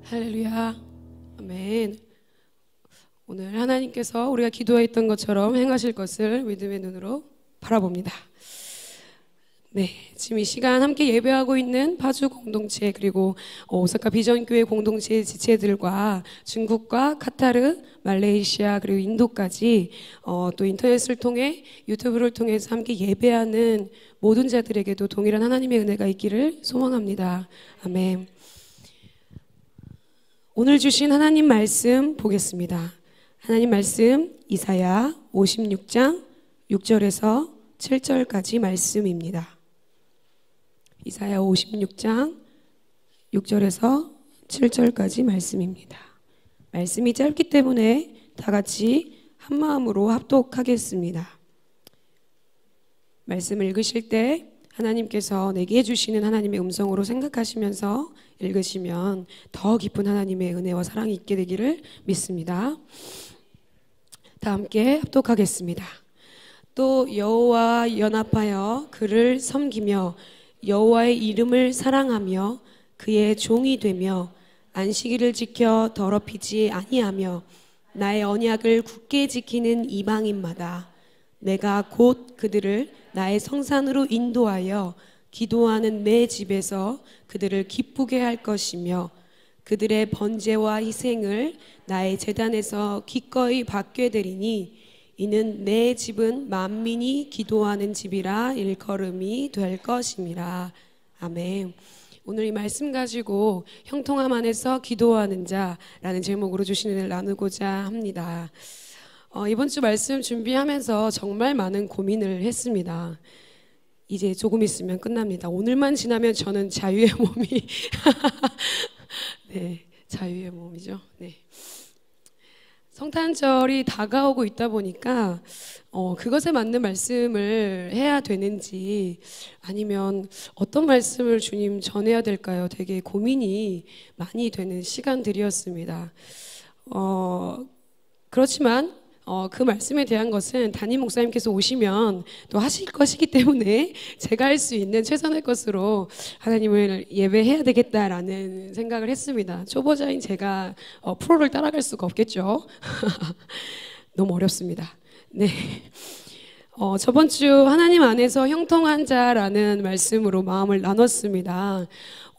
할렐루야. 아멘. 오늘 하나님께서 우리가 기도했던 것처럼 행하실 것을 믿음의 눈으로 바라봅니다. 네, 지금 이 시간 함께 예배하고 있는 파주 공동체 그리고 오사카 비전교회 공동체 지체들과 중국과 카타르, 말레이시아 그리고 인도까지 또 인터넷을 통해 유튜브를 통해서 함께 예배하는 모든 자들에게도 동일한 하나님의 은혜가 있기를 소망합니다. 아멘. 오늘 주신 하나님 말씀 보겠습니다. 하나님 말씀 이사야 56장 6절에서 7절까지 말씀입니다. 이사야 56장 6절에서 7절까지 말씀입니다. 말씀이 짧기 때문에 다 같이 한 마음으로 합독하겠습니다. 말씀을 읽으실 때 하나님께서 내게 해주시는 하나님의 음성으로 생각하시면서 읽으시면 더 깊은 하나님의 은혜와 사랑이 있게 되기를 믿습니다. 다 함께 합독하겠습니다. 또 여호와 연합하여 그를 섬기며 여호와의 이름을 사랑하며 그의 종이 되며 안식일을 지켜 더럽히지 아니하며 나의 언약을 굳게 지키는 이방인마다 내가 곧 그들을 나의 성산으로 인도하여 기도하는 내 집에서 그들을 기쁘게 할 것이며 그들의 번제와 희생을 나의 제단에서 기꺼이 받게 되리니 이는 내 집은 만민이 기도하는 집이라 일컬음이 될 것임이라. 아멘. 오늘 이 말씀 가지고 형통함 안에서 기도하는 자라는 제목으로 주신 은혜를 나누고자 합니다. 이번 주 말씀 준비하면서 정말 많은 고민을 했습니다. 이제 조금 있으면 끝납니다. 오늘만 지나면 저는 자유의 몸이 네, 자유의 몸이죠. 네. 성탄절이 다가오고 있다 보니까 그것에 맞는 말씀을 해야 되는지 아니면 어떤 말씀을 주님 전해야 될까요? 되게 고민이 많이 되는 시간들이었습니다. 그렇지만 그 말씀에 대한 것은 담임 목사님께서 오시면 또 하실 것이기 때문에 제가 할 수 있는 최선의 것으로 하나님을 예배해야 되겠다라는 생각을 했습니다. 초보자인 제가 프로를 따라갈 수가 없겠죠. 너무 어렵습니다. 네. 저번 주 하나님 안에서 형통한 자라는 말씀으로 마음을 나눴습니다.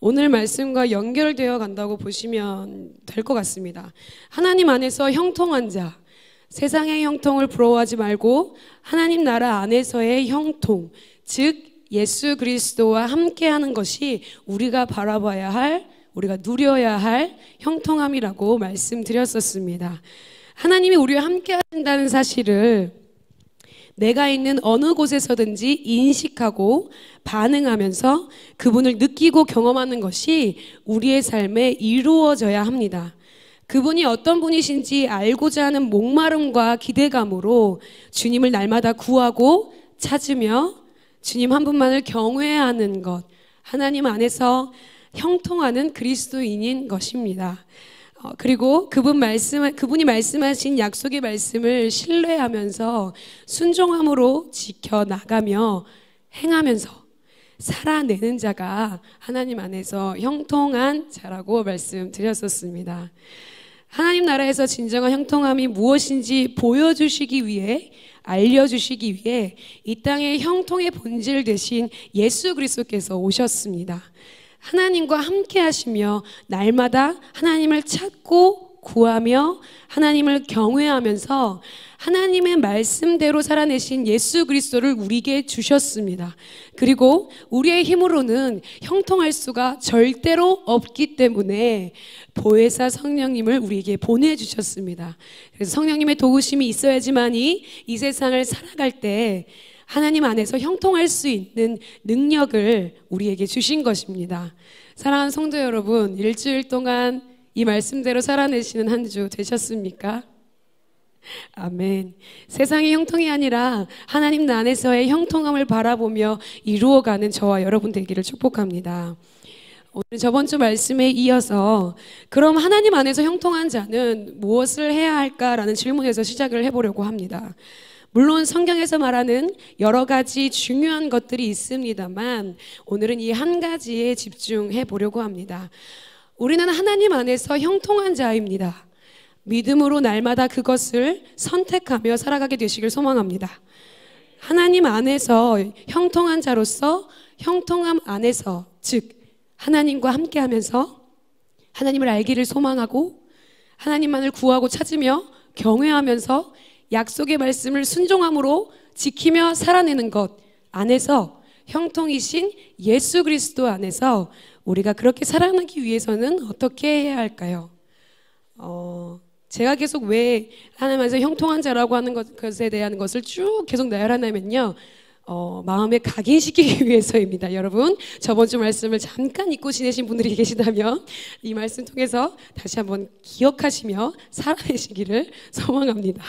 오늘 말씀과 연결되어 간다고 보시면 될 것 같습니다. 하나님 안에서 형통한 자, 세상의 형통을 부러워하지 말고 하나님 나라 안에서의 형통, 즉 예수 그리스도와 함께하는 것이 우리가 바라봐야 할, 우리가 누려야 할 형통함이라고 말씀드렸었습니다. 하나님이 우리와 함께 하신다는 사실을 내가 있는 어느 곳에서든지 인식하고 반응하면서 그분을 느끼고 경험하는 것이 우리의 삶에 이루어져야 합니다. 그분이 어떤 분이신지 알고자 하는 목마름과 기대감으로 주님을 날마다 구하고 찾으며 주님 한 분만을 경외하는 것, 하나님 안에서 형통하는 그리스도인인 것입니다. 그리고 그분이 말씀하신 약속의 말씀을 신뢰하면서 순종함으로 지켜나가며 행하면서 살아내는 자가 하나님 안에서 형통한 자라고 말씀드렸었습니다. 하나님 나라에서 진정한 형통함이 무엇인지 보여주시기 위해, 알려주시기 위해 이 땅의 형통의 본질 되신 예수 그리스도께서 오셨습니다. 하나님과 함께 하시며 날마다 하나님을 찾고 구하며 하나님을 경외하면서 하나님의 말씀대로 살아내신 예수 그리스도를 우리에게 주셨습니다. 그리고 우리의 힘으로는 형통할 수가 절대로 없기 때문에 보혜사 성령님을 우리에게 보내주셨습니다. 그래서 성령님의 도우심이 있어야지만이 이 세상을 살아갈 때 하나님 안에서 형통할 수 있는 능력을 우리에게 주신 것입니다. 사랑하는 성도 여러분, 일주일 동안 이 말씀대로 살아내시는 한 주 되셨습니까? 아멘. 세상의 형통이 아니라 하나님 안에서의 형통함을 바라보며 이루어가는 저와 여러분 되기를 축복합니다. 오늘 저번 주 말씀에 이어서 그럼 하나님 안에서 형통한 자는 무엇을 해야 할까라는 질문에서 시작을 해보려고 합니다. 물론 성경에서 말하는 여러 가지 중요한 것들이 있습니다만 오늘은 이 한 가지에 집중해 보려고 합니다. 우리는 하나님 안에서 형통한 자입니다. 믿음으로 날마다 그것을 선택하며 살아가게 되시길 소망합니다. 하나님 안에서 형통한 자로서 형통함 안에서, 즉 하나님과 함께하면서 하나님을 알기를 소망하고 하나님만을 구하고 찾으며 경외하면서 약속의 말씀을 순종함으로 지키며 살아내는 것 안에서 형통이신 예수 그리스도 안에서 우리가 그렇게 살아가기 위해서는 어떻게 해야 할까요? 제가 계속 왜 하나님 안에서 형통한 자라고 하는 것에 대한 것을 쭉 계속 나열하냐면요, 마음에 각인시키기 위해서입니다. 여러분, 저번 주 말씀을 잠깐 잊고 지내신 분들이 계시다면 이 말씀 통해서 다시 한번 기억하시며 살아내시기를 소망합니다.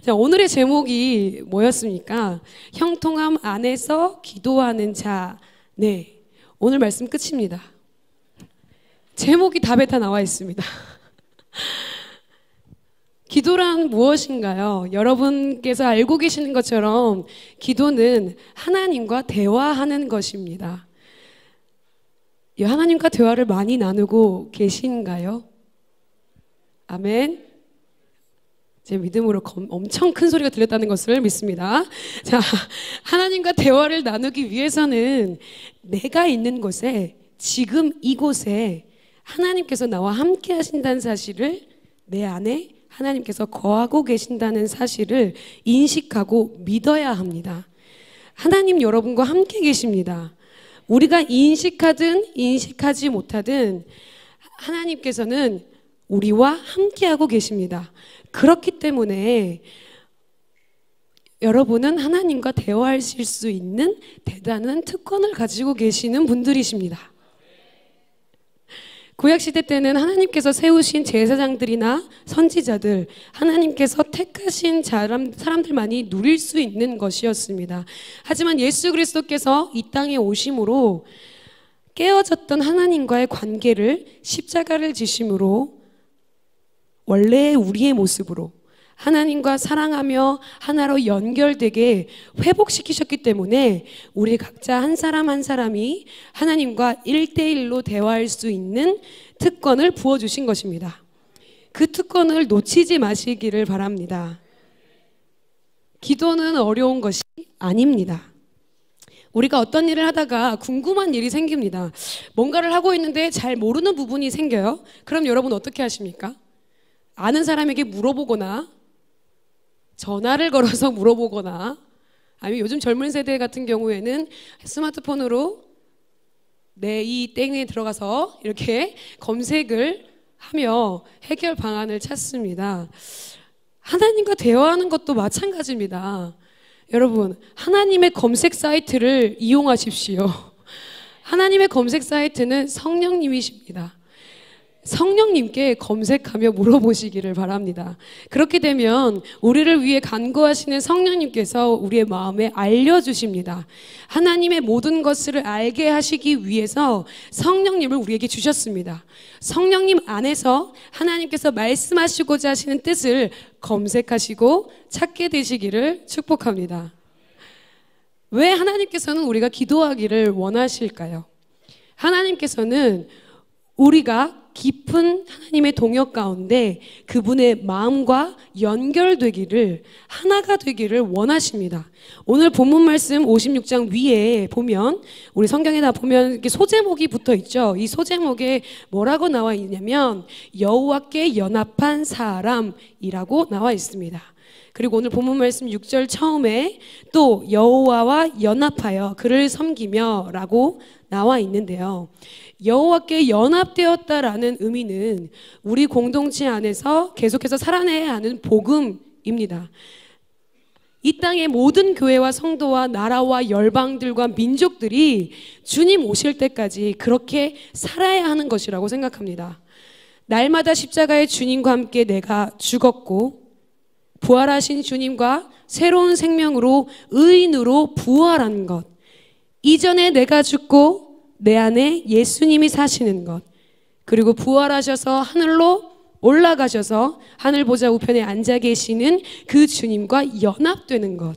자, 오늘의 제목이 뭐였습니까? 형통함 안에서 기도하는 자. 네, 오늘 말씀 끝입니다. 제목이 답에 다 나와 있습니다. 기도란 무엇인가요? 여러분께서 알고 계시는 것처럼 기도는 하나님과 대화하는 것입니다. 하나님과 대화를 많이 나누고 계신가요? 아멘. 제 믿음으로 엄청 큰 소리가 들렸다는 것을 믿습니다. 자, 하나님과 대화를 나누기 위해서는 내가 있는 곳에, 지금 이곳에 하나님께서 나와 함께 하신다는 사실을, 내 안에 하나님께서 거하고 계신다는 사실을 인식하고 믿어야 합니다. 하나님 여러분과 함께 계십니다. 우리가 인식하든 인식하지 못하든 하나님께서는 우리와 함께하고 계십니다. 그렇기 때문에 여러분은 하나님과 대화하실 수 있는 대단한 특권을 가지고 계시는 분들이십니다. 구약시대 때는 하나님께서 세우신 제사장들이나 선지자들, 하나님께서 택하신 사람들만이 누릴 수 있는 것이었습니다. 하지만 예수 그리스도께서 이 땅에 오심으로 깨어졌던 하나님과의 관계를 십자가를 지심으로 원래의 우리의 모습으로 하나님과 사랑하며 하나로 연결되게 회복시키셨기 때문에 우리 각자 한 사람 한 사람이 하나님과 1대1로 대화할 수 있는 특권을 부어주신 것입니다. 그 특권을 놓치지 마시기를 바랍니다. 기도는 어려운 것이 아닙니다. 우리가 어떤 일을 하다가 궁금한 일이 생깁니다. 뭔가를 하고 있는데 잘 모르는 부분이 생겨요. 그럼 여러분 어떻게 하십니까? 아는 사람에게 물어보거나 전화를 걸어서 물어보거나, 아니면 요즘 젊은 세대 같은 경우에는 스마트폰으로 내 이 땡에 들어가서 이렇게 검색을 하며 해결 방안을 찾습니다. 하나님과 대화하는 것도 마찬가지입니다. 여러분, 하나님의 검색 사이트를 이용하십시오. 하나님의 검색 사이트는 성령님이십니다. 성령님께 검색하며 물어보시기를 바랍니다. 그렇게 되면 우리를 위해 간구하시는 성령님께서 우리의 마음에 알려주십니다. 하나님의 모든 것을 알게 하시기 위해서 성령님을 우리에게 주셨습니다. 성령님 안에서 하나님께서 말씀하시고자 하시는 뜻을 검색하시고 찾게 되시기를 축복합니다. 왜 하나님께서는 우리가 기도하기를 원하실까요? 하나님께서는 우리가 깊은 하나님의 동역 가운데 그분의 마음과 연결되기를, 하나가 되기를 원하십니다. 오늘 본문 말씀 56장 위에 보면, 우리 성경에다 보면 이렇게 소제목이 붙어 있죠. 이 소제목에 뭐라고 나와 있냐면 여호와께 연합한 사람이라고 나와 있습니다. 그리고 오늘 본문 말씀 6절 처음에 또 여호와와 연합하여 그를 섬기며 라고 나와 있는데요. 여호와께 연합되었다라는 의미는 우리 공동체 안에서 계속해서 살아내야 하는 복음입니다. 이 땅의 모든 교회와 성도와 나라와 열방들과 민족들이 주님 오실 때까지 그렇게 살아야 하는 것이라고 생각합니다. 날마다 십자가의 주님과 함께 내가 죽었고 부활하신 주님과 새로운 생명으로 의인으로 부활한 것, 이전에 내가 죽고 내 안에 예수님이 사시는 것, 그리고 부활하셔서 하늘로 올라가셔서 하늘 보좌 우편에 앉아 계시는 그 주님과 연합되는 것,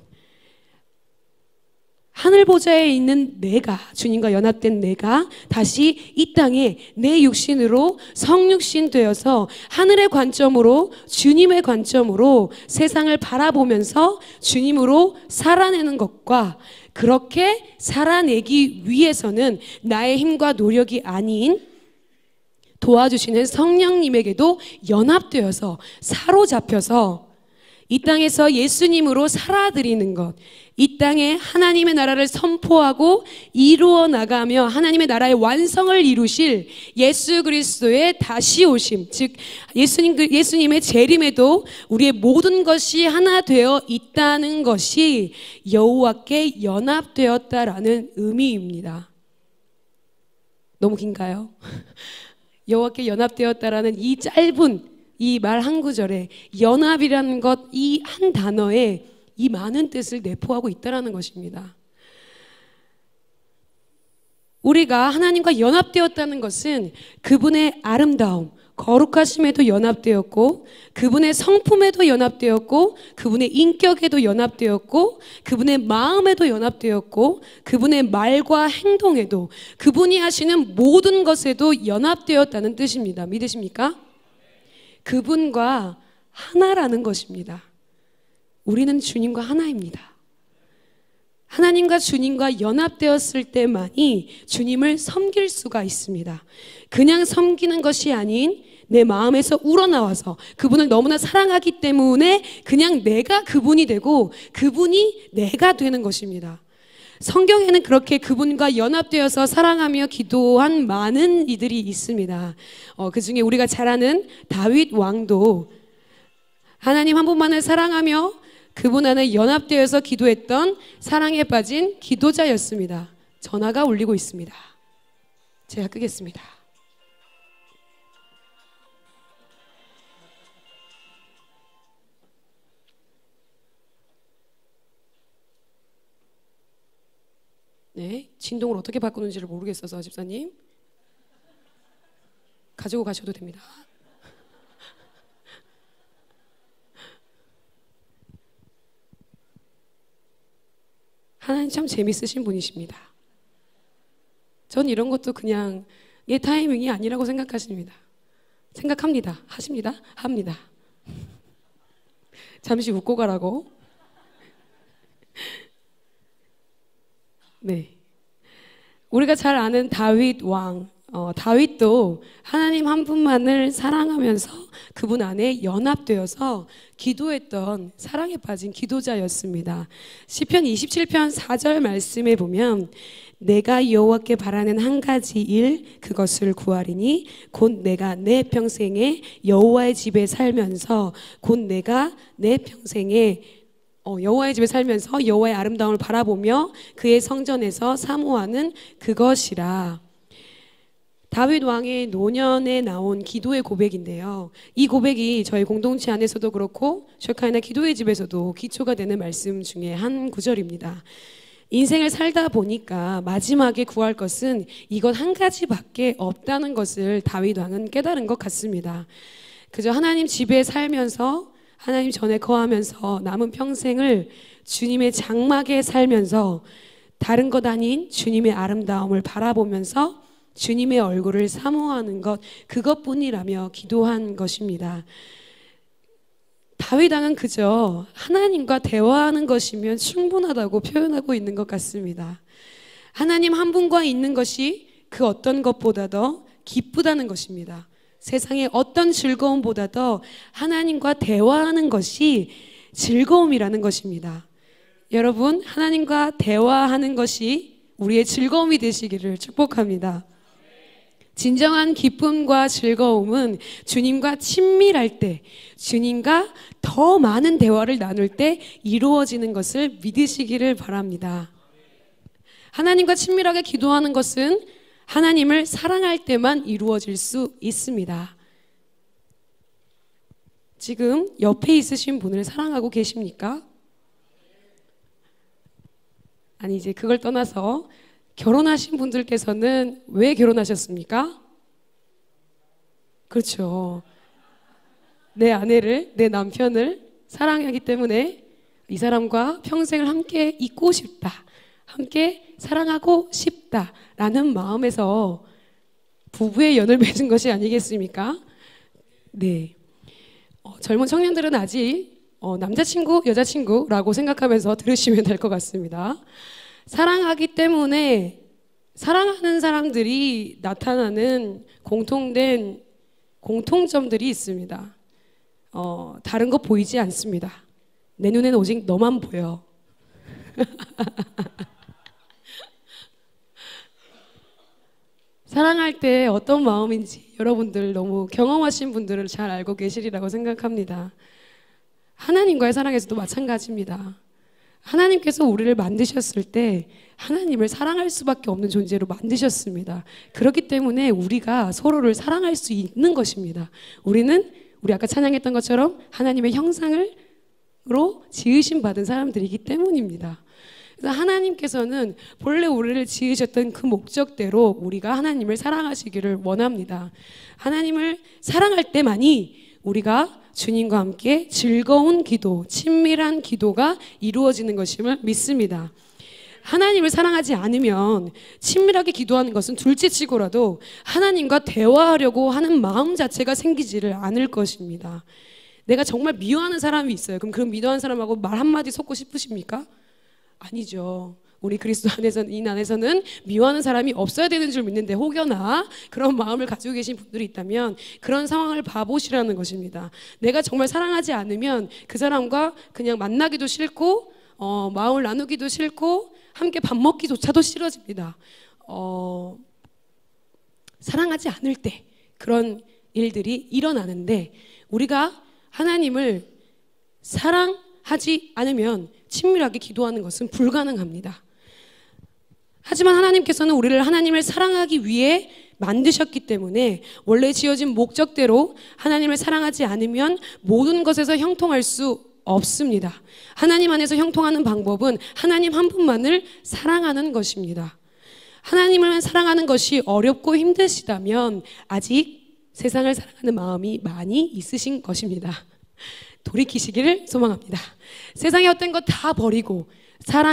하늘 보좌에 있는 내가, 주님과 연합된 내가 다시 이 땅에 내 육신으로 성육신 되어서 하늘의 관점으로, 주님의 관점으로 세상을 바라보면서 주님으로 살아내는 것과, 그렇게 살아내기 위해서는 나의 힘과 노력이 아닌 도와주시는 성령님에게도 연합되어서 사로잡혀서 이 땅에서 예수님으로 살아드리는 것, 이 땅에 하나님의 나라를 선포하고 이루어 나가며 하나님의 나라의 완성을 이루실 예수 그리스도의 다시 오심, 즉 예수님의 재림에도 우리의 모든 것이 하나 되어 있다는 것이 여호와께 연합되었다라는 의미입니다. 너무 긴가요? 여호와께 연합되었다라는 이 짧은 이 말 한 구절에 연합이라는 것, 이 한 단어에 이 많은 뜻을 내포하고 있다는 것입니다. 우리가 하나님과 연합되었다는 것은 그분의 아름다움, 거룩하심에도 연합되었고, 그분의 성품에도 연합되었고, 그분의 인격에도 연합되었고, 그분의 마음에도 연합되었고, 그분의 말과 행동에도, 그분이 하시는 모든 것에도 연합되었다는 뜻입니다. 믿으십니까? 그분과 하나라는 것입니다. 우리는 주님과 하나입니다. 하나님과 주님과 연합되었을 때만이 주님을 섬길 수가 있습니다. 그냥 섬기는 것이 아닌 내 마음에서 우러나와서 그분을 너무나 사랑하기 때문에 그냥 내가 그분이 되고 그분이 내가 되는 것입니다. 성경에는 그렇게 그분과 연합되어서 사랑하며 기도한 많은 이들이 있습니다. 그 중에 우리가 잘 아는 다윗 왕도 하나님 한 분만을 사랑하며 그분 안에 연합되어서 기도했던 사랑에 빠진 기도자였습니다. 전화가 울리고 있습니다. 제가 끄겠습니다. 네, 진동을 어떻게 바꾸는지를 모르겠어서 집사님 가지고 가셔도 됩니다. 하나님 참 재밌으신 분이십니다. 전 이런 것도 그냥 얘 타이밍이 아니라고 생각합니다. 합니다. 잠시 웃고 가라고. 네, 우리가 잘 아는 다윗 왕, 다윗도 하나님 한 분만을 사랑하면서 그분 안에 연합되어서 기도했던 사랑에 빠진 기도자였습니다. 시편 27편 4절 말씀에 보면 내가 여호와께 바라는 한 가지 일 그것을 구하리니 곧 내가 내 평생에 여호와의 집에 살면서 여호와의 집에 살면서 여호와의 아름다움을 바라보며 그의 성전에서 사모하는 그것이라. 다윗 왕의 노년에 나온 기도의 고백인데요. 이 고백이 저희 공동체 안에서도 그렇고 쉐카이나 기도의 집에서도 기초가 되는 말씀 중에 한 구절입니다. 인생을 살다 보니까 마지막에 구할 것은 이것 한 가지밖에 없다는 것을 다윗 왕은 깨달은 것 같습니다. 그저 하나님 집에 살면서 하나님 전에 거하면서 남은 평생을 주님의 장막에 살면서 다른 것 아닌 주님의 아름다움을 바라보면서 주님의 얼굴을 사모하는 것, 그것뿐이라며 기도한 것입니다. 다윗 왕은 그저 하나님과 대화하는 것이면 충분하다고 표현하고 있는 것 같습니다. 하나님 한 분과 있는 것이 그 어떤 것보다 더 기쁘다는 것입니다. 세상의 어떤 즐거움보다 더 하나님과 대화하는 것이 즐거움이라는 것입니다. 여러분, 하나님과 대화하는 것이 우리의 즐거움이 되시기를 축복합니다. 진정한 기쁨과 즐거움은 주님과 친밀할 때, 주님과 더 많은 대화를 나눌 때 이루어지는 것을 믿으시기를 바랍니다. 하나님과 친밀하게 기도하는 것은 하나님을 사랑할 때만 이루어질 수 있습니다. 지금 옆에 있으신 분을 사랑하고 계십니까? 아니, 이제 그걸 떠나서 결혼하신 분들께서는 왜 결혼하셨습니까? 그렇죠. 내 아내를, 내 남편을 사랑하기 때문에 이 사람과 평생을 함께 있고 싶다 함께 사랑하고 싶다라는 마음에서 부부의 연을 맺은 것이 아니겠습니까? 네. 젊은 청년들은 아직 남자친구, 여자친구라고 생각하면서 들으시면 될 것 같습니다. 사랑하기 때문에 사랑하는 사람들이 나타나는 공통점들이 있습니다. 다른 거 보이지 않습니다. 내 눈에는 오직 너만 보여. 사랑할 때 어떤 마음인지 여러분들 너무 경험하신 분들은 잘 알고 계시리라고 생각합니다. 하나님과의 사랑에서도 마찬가지입니다. 하나님께서 우리를 만드셨을 때 하나님을 사랑할 수밖에 없는 존재로 만드셨습니다. 그렇기 때문에 우리가 서로를 사랑할 수 있는 것입니다. 우리 아까 찬양했던 것처럼 하나님의 형상으로 지으심 받은 사람들이기 때문입니다. 그래서 하나님께서는 본래 우리를 지으셨던 그 목적대로 우리가 하나님을 사랑하시기를 원합니다. 하나님을 사랑할 때만이 우리가 주님과 함께 즐거운 기도, 친밀한 기도가 이루어지는 것임을 믿습니다. 하나님을 사랑하지 않으면 친밀하게 기도하는 것은 둘째치고라도 하나님과 대화하려고 하는 마음 자체가 생기지를 않을 것입니다. 내가 정말 미워하는 사람이 있어요. 그럼 그 미워하는 사람하고 말 한마디 섞고 싶으십니까? 아니죠. 우리 그리스도 안에서는 미워하는 사람이 없어야 되는 줄 믿는데 혹여나 그런 마음을 가지고 계신 분들이 있다면 그런 상황을 봐보시라는 것입니다. 내가 정말 사랑하지 않으면 그 사람과 그냥 만나기도 싫고 마음을 나누기도 싫고 함께 밥 먹기조차도 싫어집니다. 사랑하지 않을 때 그런 일들이 일어나는데 우리가 하나님을 사랑하지 않으면 친밀하게 기도하는 것은 불가능합니다. 하지만 하나님께서는 우리를 하나님을 사랑하기 위해 만드셨기 때문에 원래 지어진 목적대로 하나님을 사랑하지 않으면 모든 것에서 형통할 수 없습니다. 하나님 안에서 형통하는 방법은 하나님 한 분만을 사랑하는 것입니다. 하나님을 사랑하는 것이 어렵고 힘드시다면 아직 세상을 사랑하는 마음이 많이 있으신 것입니다. 돌이키시기를 소망합니다. 세상의 어떤 것 다 버리고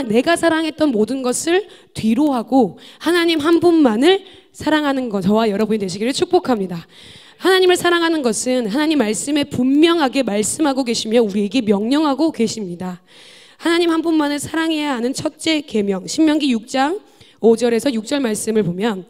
내가 사랑했던 모든 것을 뒤로 하고 하나님 한 분만을 사랑하는 것, 저와 여러분이 되시기를 축복합니다. 하나님을 사랑하는 것은 하나님 말씀에 분명하게 말씀하고 계시며 우리에게 명령하고 계십니다. 하나님 한 분만을 사랑해야 하는 첫째 계명, 신명기 6장 5절에서 6절 말씀을 보면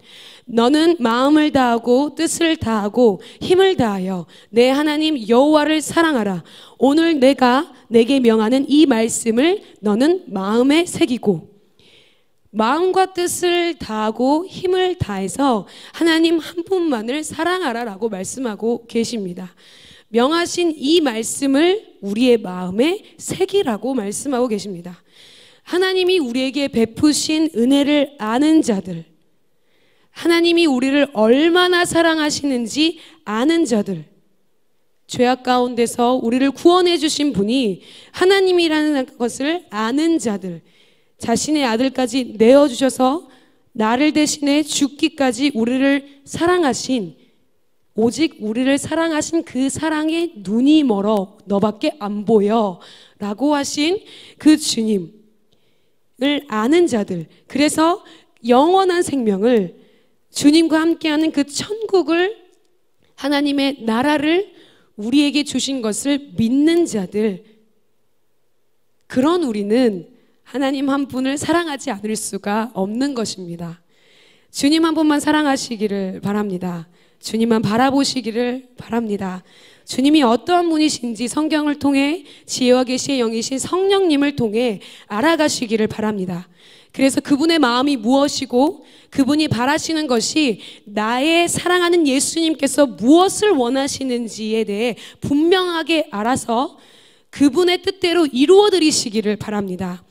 너는 마음을 다하고 뜻을 다하고 힘을 다하여 내 하나님 여호와를 사랑하라. 오늘 내가 내게 명하는 이 말씀을 너는 마음에 새기고, 마음과 뜻을 다하고 힘을 다해서 하나님 한 분만을 사랑하라 라고 말씀하고 계십니다. 명하신 이 말씀을 우리의 마음에 새기라고 말씀하고 계십니다. 하나님이 우리에게 베푸신 은혜를 아는 자들, 하나님이 우리를 얼마나 사랑하시는지 아는 자들, 죄악 가운데서 우리를 구원해 주신 분이 하나님이라는 것을 아는 자들, 자신의 아들까지 내어주셔서 나를 대신해 죽기까지 우리를 사랑하신, 오직 우리를 사랑하신 그 사랑에 눈이 멀어 너밖에 안 보여 라고 하신 그 주님을 아는 자들, 그래서 영원한 생명을, 주님과 함께하는 그 천국을, 하나님의 나라를 우리에게 주신 것을 믿는 자들, 그런 우리는 하나님 한 분을 사랑하지 않을 수가 없는 것입니다. 주님 한 분만 사랑하시기를 바랍니다. 주님만 바라보시기를 바랍니다. 주님이 어떠한 분이신지 성경을 통해 지혜와 계시의 영이신 성령님을 통해 알아가시기를 바랍니다. 그래서 그분의 마음이 무엇이고 그분이 바라시는 것이 나의 사랑하는 예수님께서 무엇을 원하시는지에 대해 분명하게 알아서 그분의 뜻대로 이루어 드리시기를 바랍니다.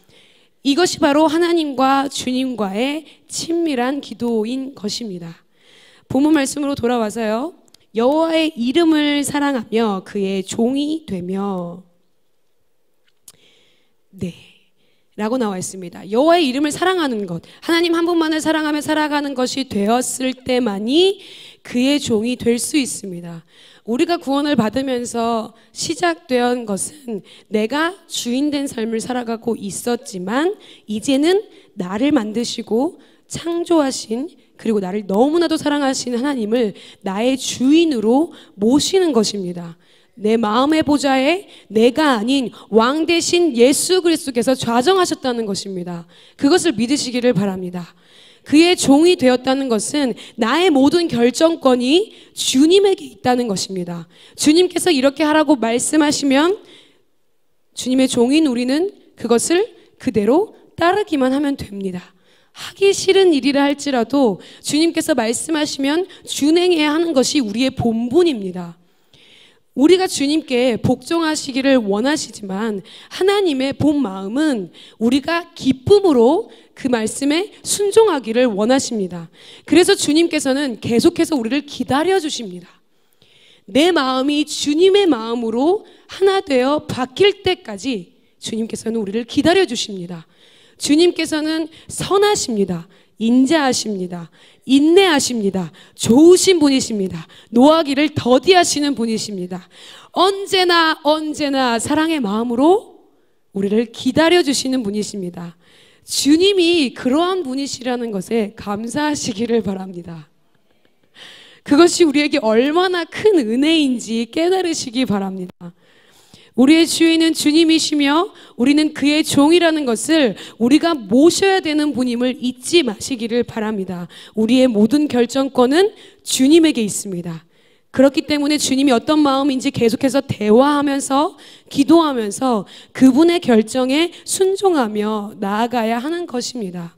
이것이 바로 하나님과 주님과의 친밀한 기도인 것입니다. 본문 말씀으로 돌아와서요. 여호와의 이름을 사랑하며 그의 종이 되며, 라고 나와 있습니다. 여호와의 이름을 사랑하는 것, 하나님 한 분만을 사랑하며 살아가는 것이 되었을 때만이 그의 종이 될 수 있습니다. 우리가 구원을 받으면서 시작된 것은 내가 주인된 삶을 살아가고 있었지만 이제는 나를 만드시고 창조하신, 그리고 나를 너무나도 사랑하시는 하나님을 나의 주인으로 모시는 것입니다. 내 마음의 보좌에 내가 아닌 왕 대신 예수 그리스도께서 좌정하셨다는 것입니다. 그것을 믿으시기를 바랍니다. 그의 종이 되었다는 것은 나의 모든 결정권이 주님에게 있다는 것입니다. 주님께서 이렇게 하라고 말씀하시면 주님의 종인 우리는 그것을 그대로 따르기만 하면 됩니다. 하기 싫은 일이라 할지라도 주님께서 말씀하시면 준행해야 하는 것이 우리의 본분입니다. 우리가 주님께 복종하시기를 원하시지만 하나님의 본 마음은 우리가 기쁨으로 그 말씀에 순종하기를 원하십니다. 그래서 주님께서는 계속해서 우리를 기다려 주십니다. 내 마음이 주님의 마음으로 하나 되어 바뀔 때까지 주님께서는 우리를 기다려 주십니다. 주님께서는 선하십니다. 인자하십니다. 인내하십니다. 좋으신 분이십니다. 노하기를 더디하시는 분이십니다. 언제나 사랑의 마음으로 우리를 기다려주시는 분이십니다. 주님이 그러한 분이시라는 것에 감사하시기를 바랍니다. 그것이 우리에게 얼마나 큰 은혜인지 깨달으시기 바랍니다. 우리의 주인은 주님이시며 우리는 그의 종이라는 것을 우리가 모셔야 되는 분임을 잊지 마시기를 바랍니다. 우리의 모든 결정권은 주님에게 있습니다. 그렇기 때문에 주님이 어떤 마음인지 계속해서 대화하면서 기도하면서 그분의 결정에 순종하며 나아가야 하는 것입니다.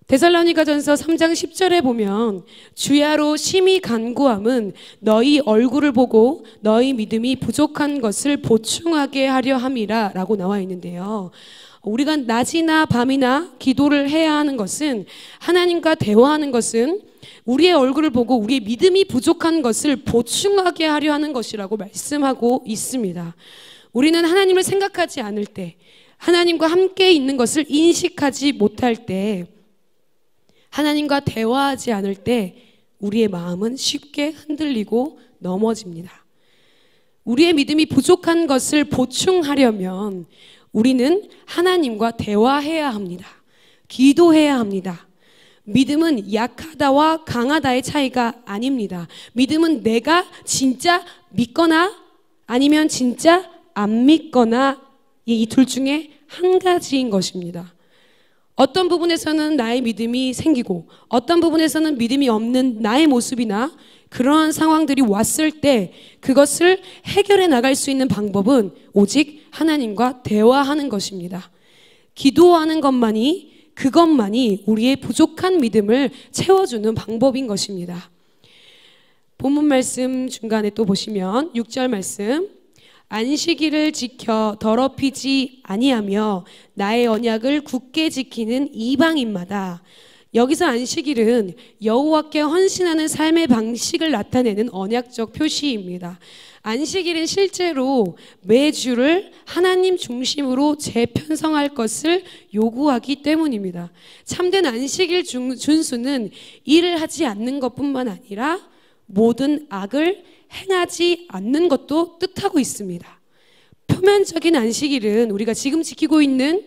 데살로니가전서 3장 10절에 보면 주야로 심히 간구함은 너희 얼굴을 보고 너희 믿음이 부족한 것을 보충하게 하려 함이라 라고 나와 있는데요. 우리가 낮이나 밤이나 기도를 해야 하는 것은, 하나님과 대화하는 것은 우리의 얼굴을 보고 우리의 믿음이 부족한 것을 보충하게 하려 하는 것이라고 말씀하고 있습니다. 우리는 하나님을 생각하지 않을 때, 하나님과 함께 있는 것을 인식하지 못할 때, 하나님과 대화하지 않을 때 우리의 마음은 쉽게 흔들리고 넘어집니다. 우리의 믿음이 부족한 것을 보충하려면 우리는 하나님과 대화해야 합니다. 기도해야 합니다. 믿음은 약하다와 강하다의 차이가 아닙니다. 믿음은 내가 진짜 믿거나 아니면 진짜 안 믿거나 이 둘 중에 한 가지인 것입니다. 어떤 부분에서는 나의 믿음이 생기고 어떤 부분에서는 믿음이 없는 나의 모습이나 그러한 상황들이 왔을 때 그것을 해결해 나갈 수 있는 방법은 오직 하나님과 대화하는 것입니다. 기도하는 그것만이 우리의 부족한 믿음을 채워주는 방법인 것입니다. 본문 말씀 중간에 또 보시면 6절 말씀, 안식일을 지켜 더럽히지 아니하며 나의 언약을 굳게 지키는 이방인마다. 여기서 안식일은 여호와께 헌신하는 삶의 방식을 나타내는 언약적 표시입니다. 안식일은 실제로 매주를 하나님 중심으로 재편성할 것을 요구하기 때문입니다. 참된 안식일 준수는 일을 하지 않는 것뿐만 아니라 모든 악을 행하지 않는 것도 뜻하고 있습니다. 표면적인 안식일은 우리가 지금 지키고 있는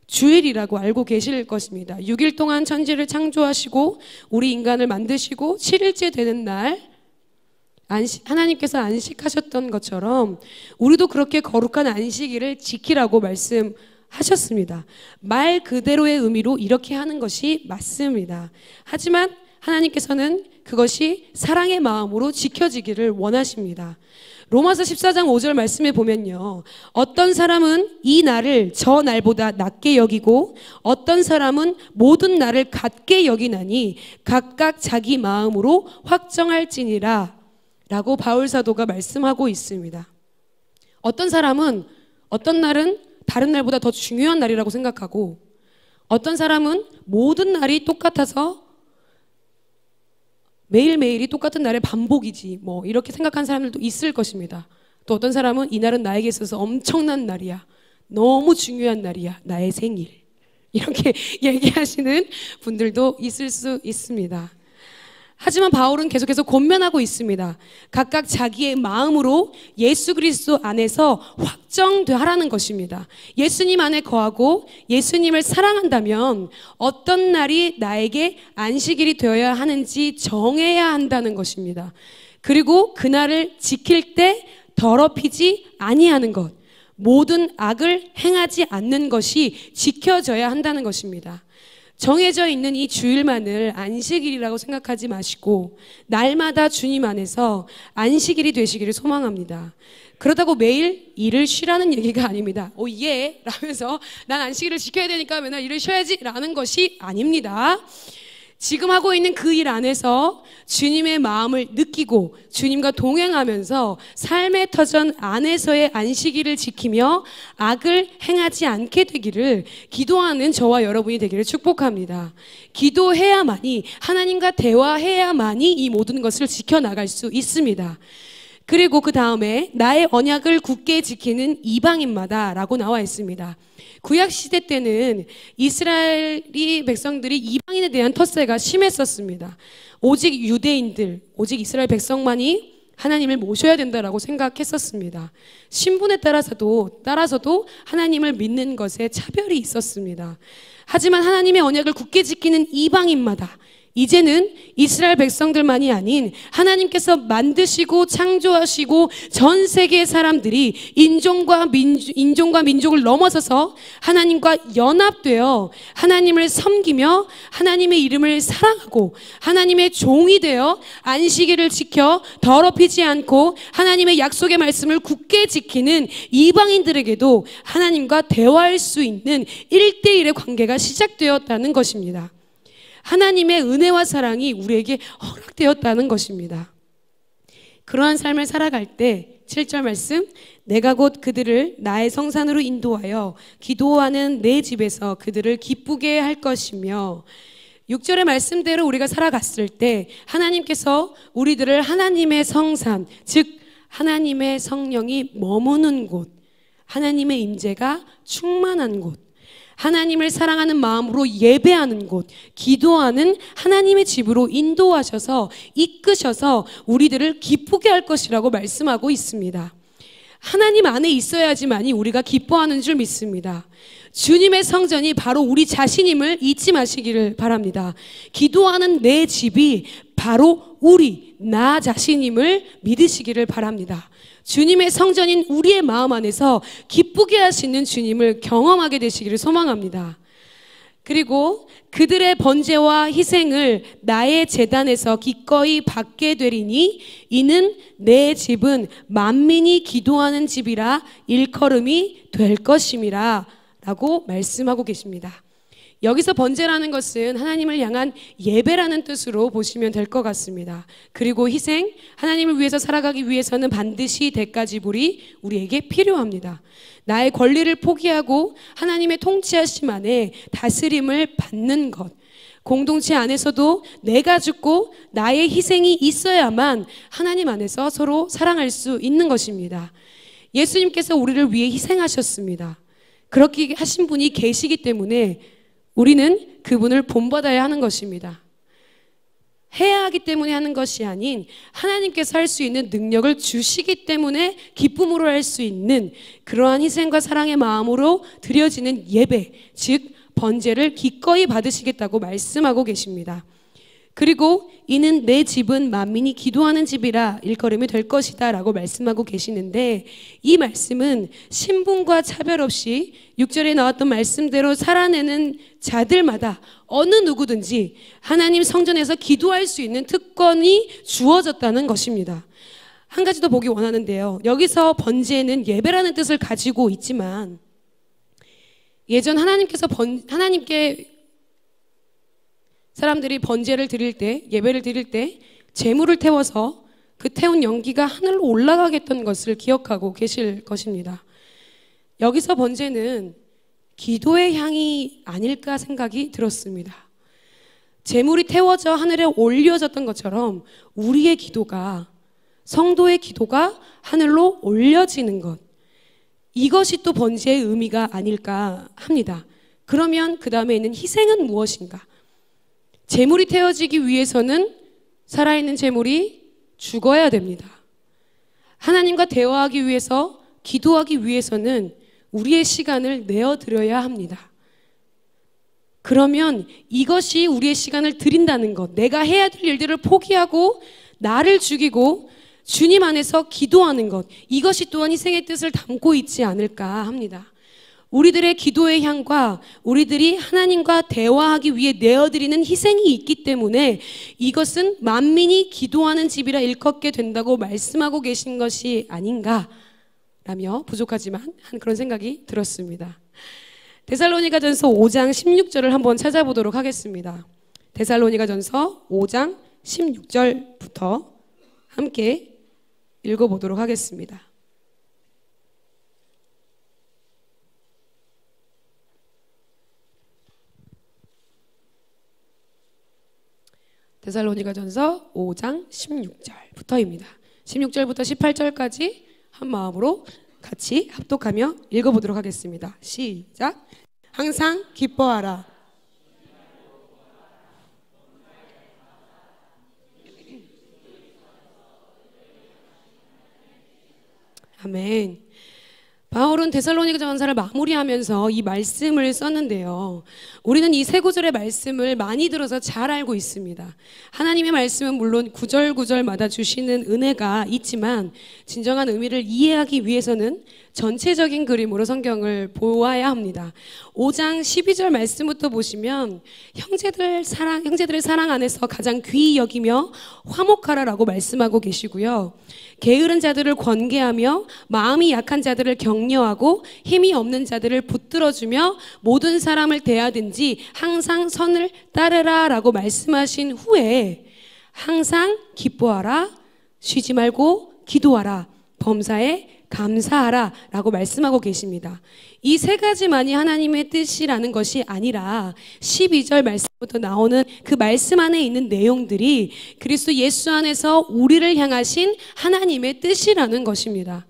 주일이라고 알고 계실 것입니다. 6일 동안 천지를 창조하시고 우리 인간을 만드시고 7일째 되는 날 하나님께서 안식하셨던 것처럼 우리도 그렇게 거룩한 안식일을 지키라고 말씀하셨습니다. 말 그대로의 의미로 이렇게 하는 것이 맞습니다. 하지만 하나님께서는 그것이 사랑의 마음으로 지켜지기를 원하십니다. 로마서 14장 5절 말씀에 보면요, 어떤 사람은 이 날을 저 날보다 낮게 여기고 어떤 사람은 모든 날을 같게 여기나니 각각 자기 마음으로 확정할지니라 라고 바울 사도가 말씀하고 있습니다. 어떤 사람은 어떤 날은 다른 날보다 더 중요한 날이라고 생각하고 어떤 사람은 모든 날이 똑같아서 매일매일이 똑같은 날의 반복이지 뭐 이렇게 생각하는 사람들도 있을 것입니다. 또 어떤 사람은 이 날은 나에게 있어서 엄청난 날이야, 너무 중요한 날이야, 나의 생일, 이렇게 얘기하시는 분들도 있을 수 있습니다. 하지만 바울은 계속해서 권면하고 있습니다. 각각 자기의 마음으로 예수 그리스도 안에서 확정하라는 것입니다. 예수님 안에 거하고 예수님을 사랑한다면 어떤 날이 나에게 안식일이 되어야 하는지 정해야 한다는 것입니다. 그리고 그날을 지킬 때 더럽히지 아니하는 것, 모든 악을 행하지 않는 것이 지켜져야 한다는 것입니다. 정해져 있는 이 주일만을 안식일이라고 생각하지 마시고 날마다 주님 안에서 안식일이 되시기를 소망합니다. 그렇다고 매일 일을 쉬라는 얘기가 아닙니다. 오 예 라면서 난 안식일을 지켜야 되니까 맨날 일을 쉬어야지 라는 것이 아닙니다. 지금 하고 있는 그 일 안에서 주님의 마음을 느끼고 주님과 동행하면서 삶의 터전 안에서의 안식일을 지키며 악을 행하지 않게 되기를 기도하는 저와 여러분이 되기를 축복합니다. 기도해야만이, 하나님과 대화해야만이 이 모든 것을 지켜나갈 수 있습니다. 그리고 그 다음에 나의 언약을 굳게 지키는 이방인마다 라고 나와 있습니다. 구약시대 때는 이스라엘이 백성들이 이방인에 대한 텃세가 심했었습니다. 오직 유대인들, 오직 이스라엘 백성만이 하나님을 모셔야 된다라고 생각했었습니다. 신분에 따라서도 하나님을 믿는 것에 차별이 있었습니다. 하지만 하나님의 언약을 굳게 지키는 이방인마다 이제는 이스라엘 백성들만이 아닌 하나님께서 만드시고 창조하시고 전 세계의 사람들이 인종과 민족을 넘어서서 하나님과 연합되어 하나님을 섬기며 하나님의 이름을 사랑하고 하나님의 종이 되어 안식일을 지켜 더럽히지 않고 하나님의 약속의 말씀을 굳게 지키는 이방인들에게도 하나님과 대화할 수 있는 1대1의 관계가 시작되었다는 것입니다. 하나님의 은혜와 사랑이 우리에게 허락되었다는 것입니다. 그러한 삶을 살아갈 때 7절 말씀, 내가 곧 그들을 나의 성산으로 인도하여 기도하는 내 집에서 그들을 기쁘게 할 것이며, 6절의 말씀대로 우리가 살아갔을 때 하나님께서 우리들을 하나님의 성산, 즉 하나님의 성령이 머무는 곳, 하나님의 임재가 충만한 곳, 하나님을 사랑하는 마음으로 예배하는 곳, 기도하는 하나님의 집으로 인도하셔서 이끄셔서 우리들을 기쁘게 할 것이라고 말씀하고 있습니다. 하나님 안에 있어야지만이 우리가 기뻐하는 줄 믿습니다. 주님의 성전이 바로 우리 자신임을 잊지 마시기를 바랍니다. 기도하는 내 집이 바로 나 자신임을 믿으시기를 바랍니다. 주님의 성전인 우리의 마음 안에서 기쁘게 하시는 주님을 경험하게 되시기를 소망합니다. 그리고 그들의 번제와 희생을 나의 제단에서 기꺼이 받게 되리니 이는 내 집은 만민이 기도하는 집이라 일컬음이 될 것임이라 라고 말씀하고 계십니다. 여기서 번제라는 것은 하나님을 향한 예배라는 뜻으로 보시면 될 것 같습니다. 그리고 희생, 하나님을 위해서 살아가기 위해서는 반드시 대가 지불이 우리에게 필요합니다. 나의 권리를 포기하고 하나님의 통치하심 안에 다스림을 받는 것, 공동체 안에서도 내가 죽고 나의 희생이 있어야만 하나님 안에서 서로 사랑할 수 있는 것입니다. 예수님께서 우리를 위해 희생하셨습니다. 그렇게 하신 분이 계시기 때문에 우리는 그분을 본받아야 하는 것입니다. 해야 하기 때문에 하는 것이 아닌 하나님께서 할 수 있는 능력을 주시기 때문에 기쁨으로 할 수 있는 그러한 희생과 사랑의 마음으로 드려지는 예배, 즉 번제를 기꺼이 받으시겠다고 말씀하고 계십니다. 그리고 이는 내 집은 만민이 기도하는 집이라 일컬음이 될 것이다 라고 말씀하고 계시는데, 이 말씀은 신분과 차별 없이 6절에 나왔던 말씀대로 살아내는 자들마다 어느 누구든지 하나님 성전에서 기도할 수 있는 특권이 주어졌다는 것입니다. 한 가지 더 보기 원하는데요, 여기서 번제는 예배라는 뜻을 가지고 있지만 예전 하나님께 사람들이 번제를 드릴 때, 예배를 드릴 때 제물을 태워서 그 태운 연기가 하늘로 올라가게 했던 것을 기억하고 계실 것입니다. 여기서 번제는 기도의 향이 아닐까 생각이 들었습니다. 제물이 태워져 하늘에 올려졌던 것처럼 우리의 기도가, 성도의 기도가 하늘로 올려지는 것, 이것이 또 번제의 의미가 아닐까 합니다. 그러면 그 다음에 있는 희생은 무엇인가? 제물이 태워지기 위해서는 살아있는 재물이 죽어야 됩니다. 하나님과 대화하기 위해서, 기도하기 위해서는 우리의 시간을 내어드려야 합니다. 그러면 이것이 우리의 시간을 드린다는 것, 내가 해야 될 일들을 포기하고 나를 죽이고 주님 안에서 기도하는 것, 이것이 또한 희생의 뜻을 담고 있지 않을까 합니다. 우리들의 기도의 향과 우리들이 하나님과 대화하기 위해 내어드리는 희생이 있기 때문에 이것은 만민이 기도하는 집이라 일컫게 된다고 말씀하고 계신 것이 아닌가라며 부족하지만 한 그런 생각이 들었습니다. 데살로니가전서 5장 16절을 한번 찾아보도록 하겠습니다. 데살로니가전서 5장 16절부터 함께 읽어보도록 하겠습니다. 데살로니가전서 5장 16절부터입니다. 16절부터 18절까지 한 마음으로 같이 합독하며 읽어보도록 하겠습니다. 시작. 항상 기뻐하라. 아멘. 바울은 데살로니가 전서를 마무리하면서 이 말씀을 썼는데요. 우리는 이 세 구절의 말씀을 많이 들어서 잘 알고 있습니다. 하나님의 말씀은 물론 구절구절마다 주시는 은혜가 있지만 진정한 의미를 이해하기 위해서는 전체적인 그림으로 성경을 보아야 합니다. 5장 12절 말씀부터 보시면 형제들의 사랑 안에서 가장 귀히 여기며 화목하라라고 말씀하고 계시고요. 게으른 자들을 권계하며 마음이 약한 자들을 격려하고 힘이 없는 자들을 붙들어주며 모든 사람을 대하든지 항상 선을 따르라 라고 말씀하신 후에 항상 기뻐하라, 쉬지 말고 기도하라, 범사에 감사하라 라고 말씀하고 계십니다. 이 세 가지만이 하나님의 뜻이라는 것이 아니라 12절 말씀부터 나오는 그 말씀 안에 있는 내용들이 그리스도 예수 안에서 우리를 향하신 하나님의 뜻이라는 것입니다.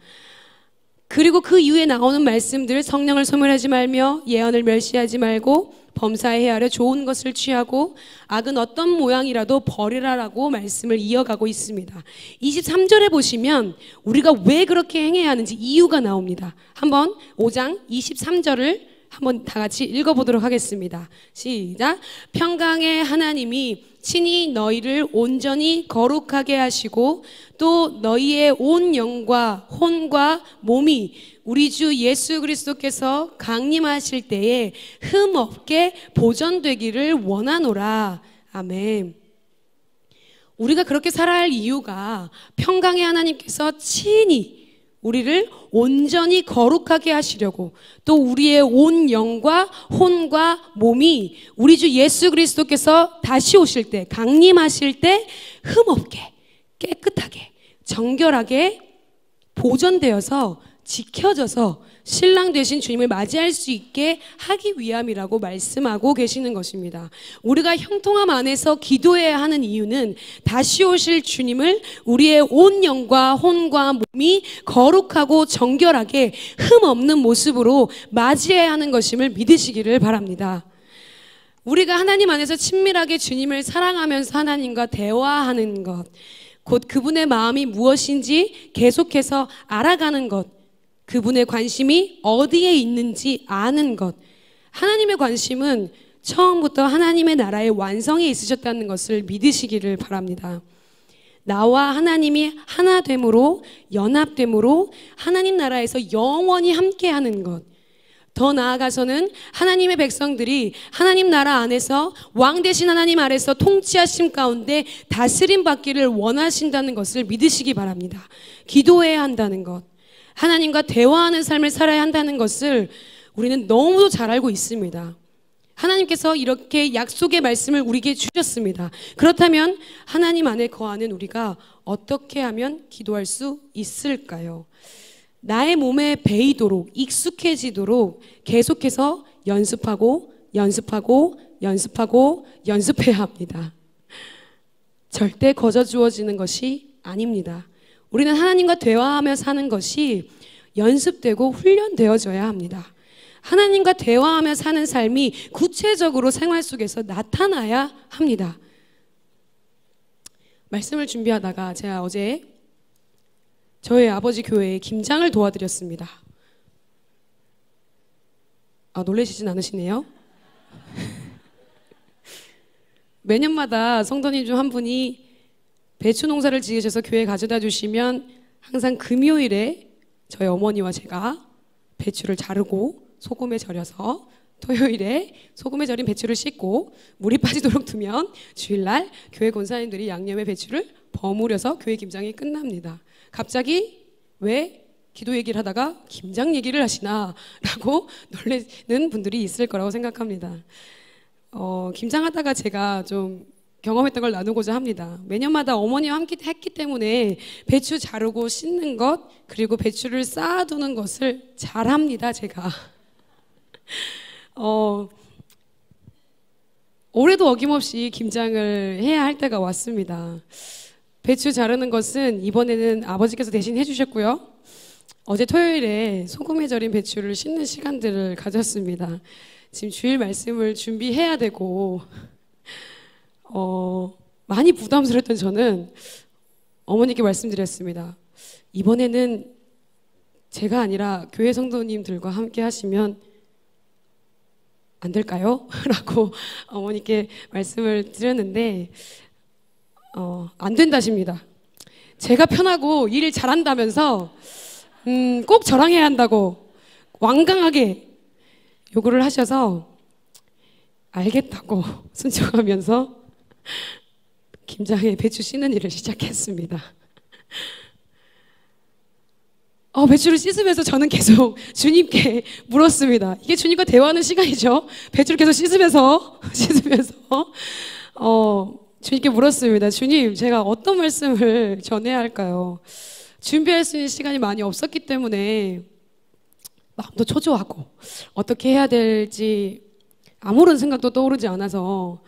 그리고 그 이후에 나오는 말씀들, 성령을 소멸하지 말며 예언을 멸시하지 말고 범사에 헤아려 좋은 것을 취하고 악은 어떤 모양이라도 버리라라고 말씀을 이어가고 있습니다. 23절에 보시면 우리가 왜 그렇게 행해야 하는지 이유가 나옵니다. 한번 5장 23절을 한번 다 같이 읽어보도록 하겠습니다. 시작. 평강의 하나님이 친히 너희를 온전히 거룩하게 하시고 또 너희의 온 영과 혼과 몸이 우리 주 예수 그리스도께서 강림하실 때에 흠없게 보존되기를 원하노라. 아멘. 우리가 그렇게 살아야 할 이유가 평강의 하나님께서 친히 우리를 온전히 거룩하게 하시려고 또 우리의 온 영과 혼과 몸이 우리 주 예수 그리스도께서 다시 오실 때 강림하실 때 흠없게 깨끗하게 정결하게 보존되어서 지켜져서 신랑 되신 주님을 맞이할 수 있게 하기 위함이라고 말씀하고 계시는 것입니다. 우리가 형통함 안에서 기도해야 하는 이유는 다시 오실 주님을 우리의 온 영과 혼과 몸이 거룩하고 정결하게 흠없는 모습으로 맞이해야 하는 것임을 믿으시기를 바랍니다. 우리가 하나님 안에서 친밀하게 주님을 사랑하면서 하나님과 대화하는 것, 곧 그분의 마음이 무엇인지 계속해서 알아가는 것, 그분의 관심이 어디에 있는지 아는 것. 하나님의 관심은 처음부터 하나님의 나라의 완성에 있으셨다는 것을 믿으시기를 바랍니다. 나와 하나님이 하나됨으로 연합됨으로 하나님 나라에서 영원히 함께하는 것. 더 나아가서는 하나님의 백성들이 하나님 나라 안에서 왕 되신 하나님 아래서 통치하심 가운데 다스림 받기를 원하신다는 것을 믿으시기 바랍니다. 기도해야 한다는 것, 하나님과 대화하는 삶을 살아야 한다는 것을 우리는 너무도 잘 알고 있습니다. 하나님께서 이렇게 약속의 말씀을 우리에게 주셨습니다. 그렇다면 하나님 안에 거하는 우리가 어떻게 하면 기도할 수 있을까요? 나의 몸에 배이도록 익숙해지도록 계속해서 연습하고 연습해야 합니다. 절대 거저 주어지는 것이 아닙니다. 우리는 하나님과 대화하며 사는 것이 연습되고 훈련되어져야 합니다. 하나님과 대화하며 사는 삶이 구체적으로 생활 속에서 나타나야 합니다. 말씀을 준비하다가 제가 어제 저희 아버지 교회에 김장을 도와드렸습니다. 놀라시진 않으시네요. 매년마다 성도님 중 한 분이 배추 농사를 지으셔서 교회에 가져다 주시면 항상 금요일에 저희 어머니와 제가 배추를 자르고 소금에 절여서 토요일에 소금에 절인 배추를 씻고 물이 빠지도록 두면 주일날 교회 권사님들이 양념의 배추를 버무려서 교회 김장이 끝납니다. 갑자기 왜 기도 얘기를 하다가 김장 얘기를 하시나 라고 놀라는 분들이 있을 거라고 생각합니다. 김장하다가 제가 좀 경험했던 걸 나누고자 합니다. 매년마다 어머니와 함께 했기 때문에 배추 자르고 씻는 것, 그리고 배추를 쌓아두는 것을 잘합니다, 제가. 올해도 어김없이 김장을 해야 할 때가 왔습니다. 배추 자르는 것은 이번에는 아버지께서 대신 해주셨고요. 어제 토요일에 소금에 절인 배추를 씻는 시간들을 가졌습니다. 지금 주일 말씀을 준비해야 되고 많이 부담스러웠던 저는 어머니께 말씀드렸습니다. 이번에는 제가 아니라 교회 성도님들과 함께 하시면 안 될까요? 라고 어머니께 말씀을 드렸는데 안 된다십니다. 제가 편하고 일 잘한다면서 꼭 저랑 해야 한다고 완강하게 요구를 하셔서 알겠다고 순종하면서 김장에 배추 씻는 일을 시작했습니다. 배추를 씻으면서 저는 계속 주님께 물었습니다. 이게 주님과 대화하는 시간이죠. 배추를 계속 씻으면서 주님께 물었습니다. 주님, 제가 어떤 말씀을 전해야 할까요? 준비할 수 있는 시간이 많이 없었기 때문에 마음도 초조하고 어떻게 해야 될지 아무런 생각도 떠오르지 않아서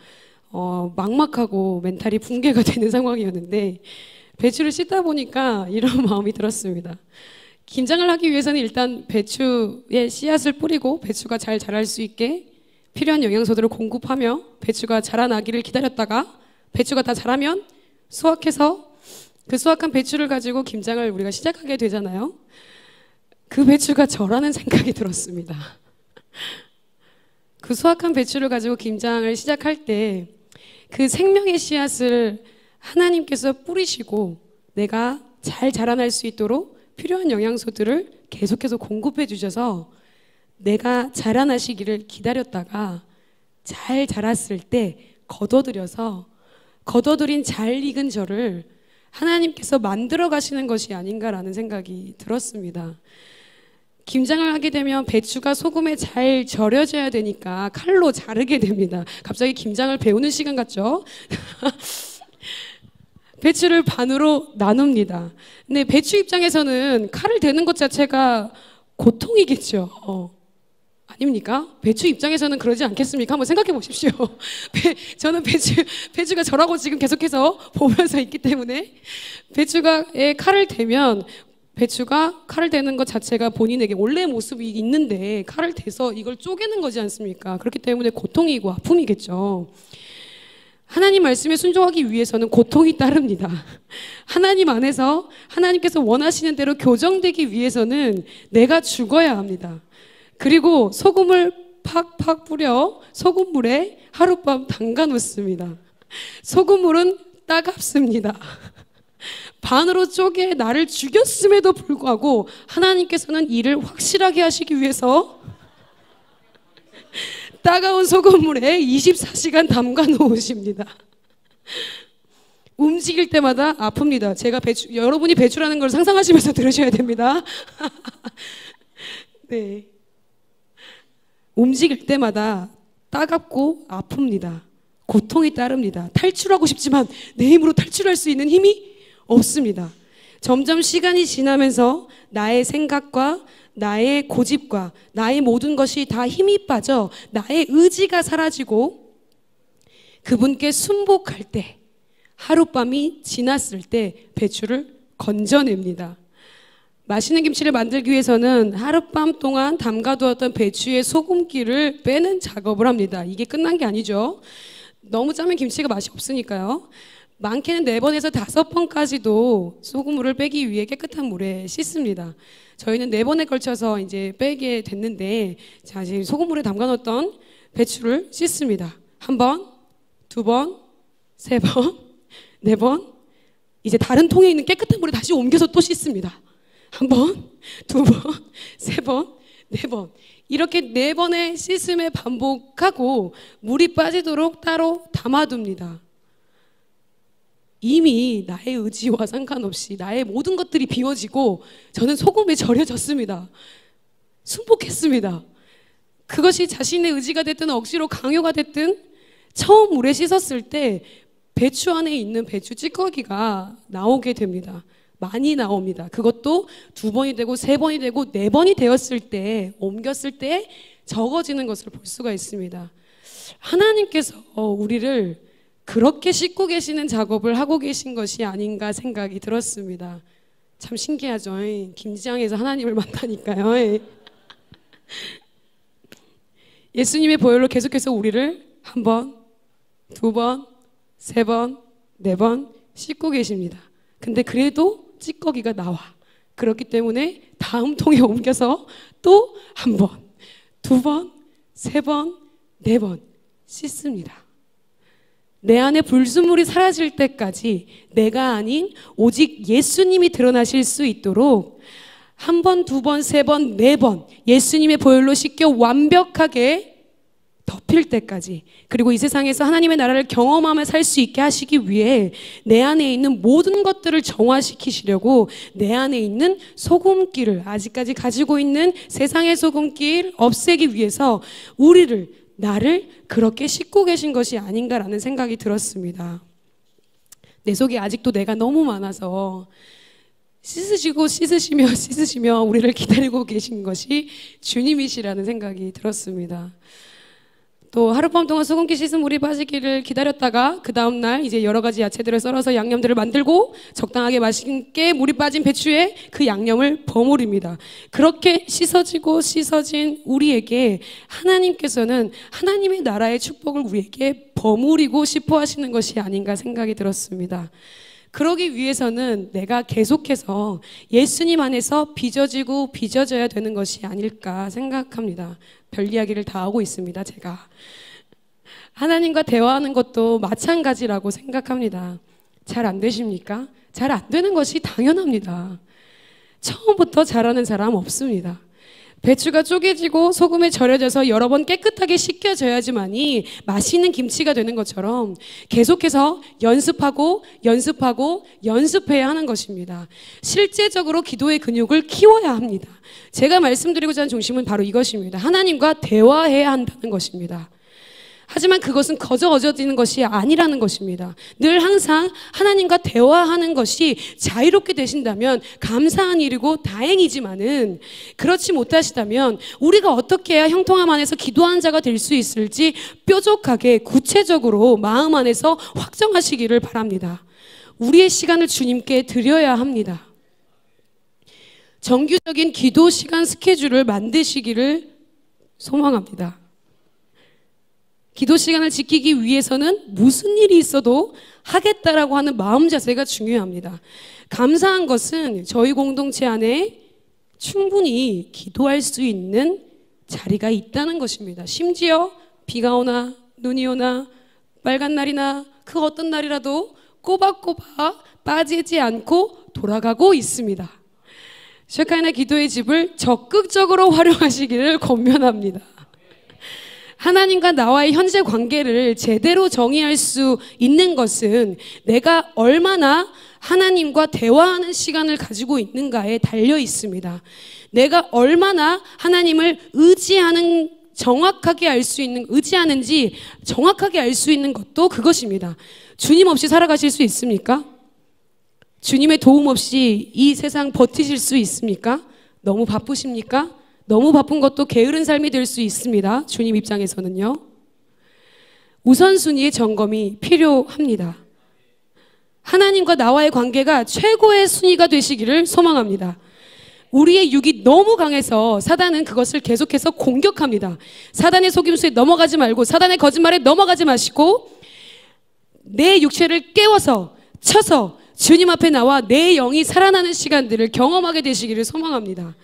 막막하고 멘탈이 붕괴가 되는 상황이었는데 배추를 씻다 보니까 이런 마음이 들었습니다. 김장을 하기 위해서는 일단 배추에 씨앗을 뿌리고 배추가 잘 자랄 수 있게 필요한 영양소들을 공급하며 배추가 자라나기를 기다렸다가 배추가 다 자라면 수확해서 그 수확한 배추를 가지고 김장을 우리가 시작하게 되잖아요. 그 배추가 저라는 생각이 들었습니다. 그 수확한 배추를 가지고 김장을 시작할 때 그 생명의 씨앗을 하나님께서 뿌리시고 내가 잘 자라날 수 있도록 필요한 영양소들을 계속해서 공급해 주셔서 내가 자라나시기를 기다렸다가 잘 자랐을 때 거둬들인 잘 익은 저를 하나님께서 만들어 가시는 것이 아닌가라는 생각이 들었습니다. 김장을 하게 되면 배추가 소금에 잘 절여져야 되니까 칼로 자르게 됩니다. 갑자기 김장을 배우는 시간 같죠? 배추를 반으로 나눕니다. 근데 배추 입장에서는 칼을 대는 것 자체가 고통이겠죠. 아닙니까? 배추 입장에서는 그러지 않겠습니까? 한번 생각해 보십시오. 저는 배추가 저라고 지금 계속해서 보면서 있기 때문에 배추가 칼을 대면 배추가 칼을 대는 것 자체가 본인에게 원래 모습이 있는데 칼을 대서 이걸 쪼개는 거지 않습니까? 그렇기 때문에 고통이고 아픔이겠죠. 하나님 말씀에 순종하기 위해서는 고통이 따릅니다. 하나님 안에서 하나님께서 원하시는 대로 교정되기 위해서는 내가 죽어야 합니다. 그리고 소금을 팍팍 뿌려 소금물에 하룻밤 담가 놓습니다. 소금물은 따갑습니다. 반으로 쪼개 나를 죽였음에도 불구하고 하나님께서는 일을 확실하게 하시기 위해서 따가운 소금물에 24시간 담가 놓으십니다. 움직일 때마다 아픕니다. 여러분이 배추라는 걸 상상하시면서 들으셔야 됩니다. 네. 움직일 때마다 따갑고 아픕니다. 고통이 따릅니다. 탈출하고 싶지만 내 힘으로 탈출할 수 있는 힘이 없습니다. 점점 시간이 지나면서 나의 생각과 나의 고집과 나의 모든 것이 다 힘이 빠져 나의 의지가 사라지고 그분께 순복할 때 하룻밤이 지났을 때 배추를 건져냅니다. 맛있는 김치를 만들기 위해서는 하룻밤 동안 담가두었던 배추의 소금기를 빼는 작업을 합니다. 이게 끝난 게 아니죠. 너무 짜면 김치가 맛이 없으니까요. 많게는 4번에서 5번까지도 소금물을 빼기 위해 깨끗한 물에 씻습니다. 저희는 4번에 걸쳐서 이제 빼게 됐는데, 자, 지금 소금물에 담가 놓았던 배추를 씻습니다. 1번, 2번, 3번, 4번. 이제 다른 통에 있는 깨끗한 물에 다시 옮겨서 또 씻습니다. 1번, 2번, 3번, 4번. 이렇게 4번의 씻음에 반복하고 물이 빠지도록 따로 담아둡니다. 이미 나의 의지와 상관없이 나의 모든 것들이 비워지고 저는 소금에 절여졌습니다. 순복했습니다. 그것이 자신의 의지가 됐든 억지로 강요가 됐든 처음 물에 씻었을 때 배추 안에 있는 배추 찌꺼기가 나오게 됩니다. 많이 나옵니다. 그것도 2번이 되고 3번이 되고 4번이 되었을 때, 옮겼을 때 적어지는 것을 볼 수가 있습니다. 하나님께서 우리를 그렇게 씻고 계시는 작업을 하고 계신 것이 아닌가 생각이 들었습니다. 참 신기하죠. 김장에서 하나님을 만나니까요. 예수님의 보혈로 계속해서 우리를 1번, 2번, 3번, 4번 씻고 계십니다. 근데 그래도 찌꺼기가 나와. 그렇기 때문에 다음 통에 옮겨서 또 1번, 2번, 3번, 4번 씻습니다. 내 안에 불순물이 사라질 때까지 내가 아닌 오직 예수님이 드러나실 수 있도록 1번, 2번, 3번, 4번 예수님의 보혈로 씻겨 완벽하게 덮일 때까지, 그리고 이 세상에서 하나님의 나라를 경험하며 살 수 있게 하시기 위해 내 안에 있는 모든 것들을 정화시키시려고 내 안에 있는 소금기를, 아직까지 가지고 있는 세상의 소금기를 없애기 위해서 나를 그렇게 씻고 계신 것이 아닌가라는 생각이 들었습니다. 내 속에 아직도 내가 너무 많아서 씻으시며 우리를 기다리고 계신 것이 주님이시라는 생각이 들었습니다. 또 하룻밤 동안 소금기 씻은 물이 빠지기를 기다렸다가 그 다음날 이제 여러 가지 야채들을 썰어서 양념들을 만들고 적당하게 맛있게 물이 빠진 배추에 그 양념을 버무립니다. 그렇게 씻어진 우리에게 하나님께서는 하나님의 나라의 축복을 우리에게 버무리고 싶어 하시는 것이 아닌가 생각이 들었습니다. 그러기 위해서는 내가 계속해서 예수님 안에서 빚어져야 되는 것이 아닐까 생각합니다. 별 이야기를 다 하고 있습니다, 제가. 하나님과 대화하는 것도 마찬가지라고 생각합니다. 잘 안 되십니까? 잘 안 되는 것이 당연합니다. 처음부터 잘하는 사람 없습니다. 배추가 쪼개지고 소금에 절여져서 여러 번 깨끗하게 씻겨져야지만이 맛있는 김치가 되는 것처럼 계속해서 연습해야 하는 것입니다. 실제적으로 기도의 근육을 키워야 합니다. 제가 말씀드리고자 하는 중심은 바로 이것입니다. 하나님과 대화해야 한다는 것입니다. 하지만 그것은 거저어져지는 것이 아니라는 것입니다. 늘 항상 하나님과 대화하는 것이 자유롭게 되신다면 감사한 일이고 다행이지만은, 그렇지 못하시다면 우리가 어떻게 해야 형통함 안에서 기도하는 자가 될 수 있을지 뾰족하게 구체적으로 마음 안에서 확정하시기를 바랍니다. 우리의 시간을 주님께 드려야 합니다. 정규적인 기도 시간 스케줄을 만드시기를 소망합니다. 기도 시간을 지키기 위해서는 무슨 일이 있어도 하겠다라고 하는 마음 자세가 중요합니다. 감사한 것은 저희 공동체 안에 충분히 기도할 수 있는 자리가 있다는 것입니다. 심지어 비가 오나 눈이 오나 빨간 날이나 그 어떤 날이라도 꼬박꼬박 빠지지 않고 돌아가고 있습니다. 쉐카이나 기도의 집을 적극적으로 활용하시기를 권면합니다. 하나님과 나와의 현재 관계를 제대로 정의할 수 있는 것은 내가 얼마나 하나님과 대화하는 시간을 가지고 있는가에 달려 있습니다. 내가 얼마나 하나님을 의지하는지 정확하게 알 수 있는 것도 그것입니다. 주님 없이 살아가실 수 있습니까? 주님의 도움 없이 이 세상 버티실 수 있습니까? 너무 바쁘십니까? 너무 바쁜 것도 게으른 삶이 될 수 있습니다. 주님 입장에서는요. 우선순위의 점검이 필요합니다. 하나님과 나와의 관계가 최고의 순위가 되시기를 소망합니다. 우리의 육이 너무 강해서 사단은 그것을 계속해서 공격합니다. 사단의 속임수에 넘어가지 말고, 사단의 거짓말에 넘어가지 마시고, 내 육체를 깨워서 쳐서 주님 앞에 나와 내 영이 살아나는 시간들을 경험하게 되시기를 소망합니다.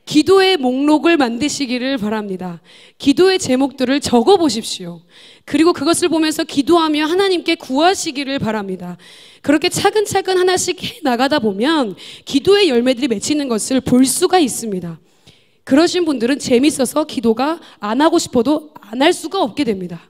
기도의 목록을 만드시기를 바랍니다. 기도의 제목들을 적어 보십시오. 그리고 그것을 보면서 기도하며 하나님께 구하시기를 바랍니다. 그렇게 차근차근 하나씩 해 나가다 보면 기도의 열매들이 맺히는 것을 볼 수가 있습니다. 그러신 분들은 재밌어서 기도가 안 하고 싶어도 안 할 수가 없게 됩니다.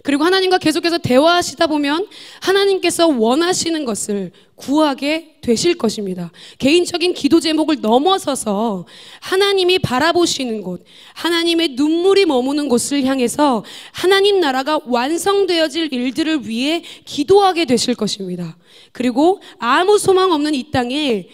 그리고 하나님과 계속해서 대화하시다 보면 하나님께서 원하시는 것을 구하게 되실 것입니다. 개인적인 기도 제목을 넘어서서 하나님이 바라보시는 곳, 하나님의 눈물이 머무는 곳을 향해서 하나님 나라가 완성되어질 일들을 위해 기도하게 되실 것입니다. 그리고 아무 소망 없는 이 땅에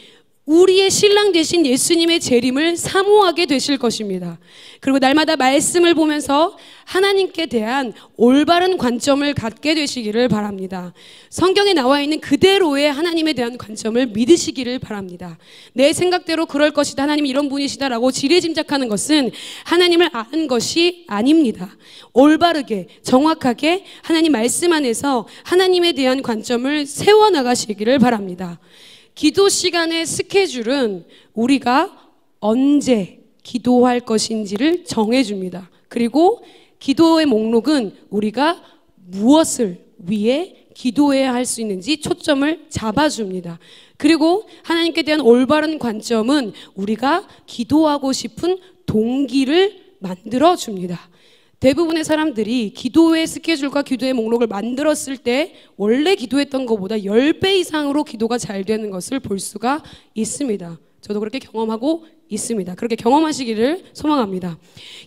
우리의 신랑 되신 예수님의 재림을 사모하게 되실 것입니다. 그리고 날마다 말씀을 보면서 하나님께 대한 올바른 관점을 갖게 되시기를 바랍니다. 성경에 나와 있는 그대로의 하나님에 대한 관점을 믿으시기를 바랍니다. 내 생각대로 그럴 것이다, 하나님이 이런 분이시다라고 지레짐작하는 것은 하나님을 아는 것이 아닙니다. 올바르게 정확하게 하나님 말씀 안에서 하나님에 대한 관점을 세워나가시기를 바랍니다. 기도 시간의 스케줄은 우리가 언제 기도할 것인지를 정해줍니다. 그리고 기도의 목록은 우리가 무엇을 위해 기도해야 할 수 있는지 초점을 잡아줍니다. 그리고 하나님께 대한 올바른 관점은 우리가 기도하고 싶은 동기를 만들어줍니다. 대부분의 사람들이 기도의 스케줄과 기도의 목록을 만들었을 때 원래 기도했던 것보다 10배 이상으로 기도가 잘 되는 것을 볼 수가 있습니다. 저도 그렇게 경험하고 있습니다. 그렇게 경험하시기를 소망합니다.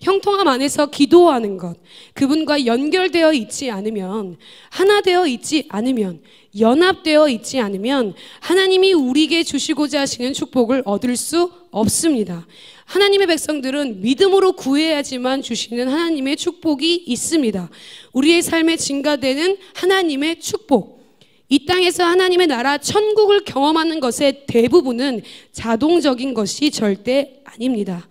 형통함 안에서 기도하는 것, 그분과 연결되어 있지 않으면, 하나 되어 있지 않으면, 연합되어 있지 않으면 하나님이 우리에게 주시고자 하시는 축복을 얻을 수 없습니다. 하나님의 백성들은 믿음으로 구해야지만 주시는 하나님의 축복이 있습니다. 우리의 삶에 증가되는 하나님의 축복, 이 땅에서 하나님의 나라 천국을 경험하는 것의 대부분은 자동적인 것이 절대 아닙니다.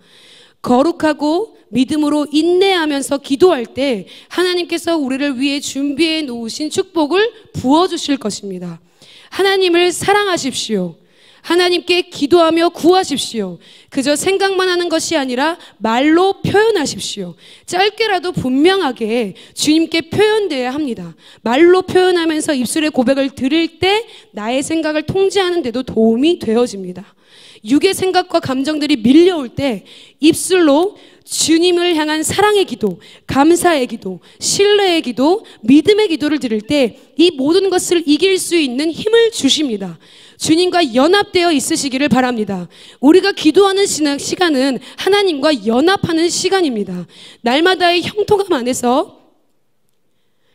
거룩하고 믿음으로 인내하면서 기도할 때 하나님께서 우리를 위해 준비해 놓으신 축복을 부어주실 것입니다. 하나님을 사랑하십시오. 하나님께 기도하며 구하십시오. 그저 생각만 하는 것이 아니라 말로 표현하십시오. 짧게라도 분명하게 주님께 표현되어야 합니다. 말로 표현하면서 입술의 고백을 드릴 때 나의 생각을 통제하는 데도 도움이 되어집니다. 육의 생각과 감정들이 밀려올 때 입술로 주님을 향한 사랑의 기도, 감사의 기도, 신뢰의 기도, 믿음의 기도를 드릴 때 이 모든 것을 이길 수 있는 힘을 주십니다. 주님과 연합되어 있으시기를 바랍니다. 우리가 기도하는 시간은 하나님과 연합하는 시간입니다. 날마다의 형통함 안에서,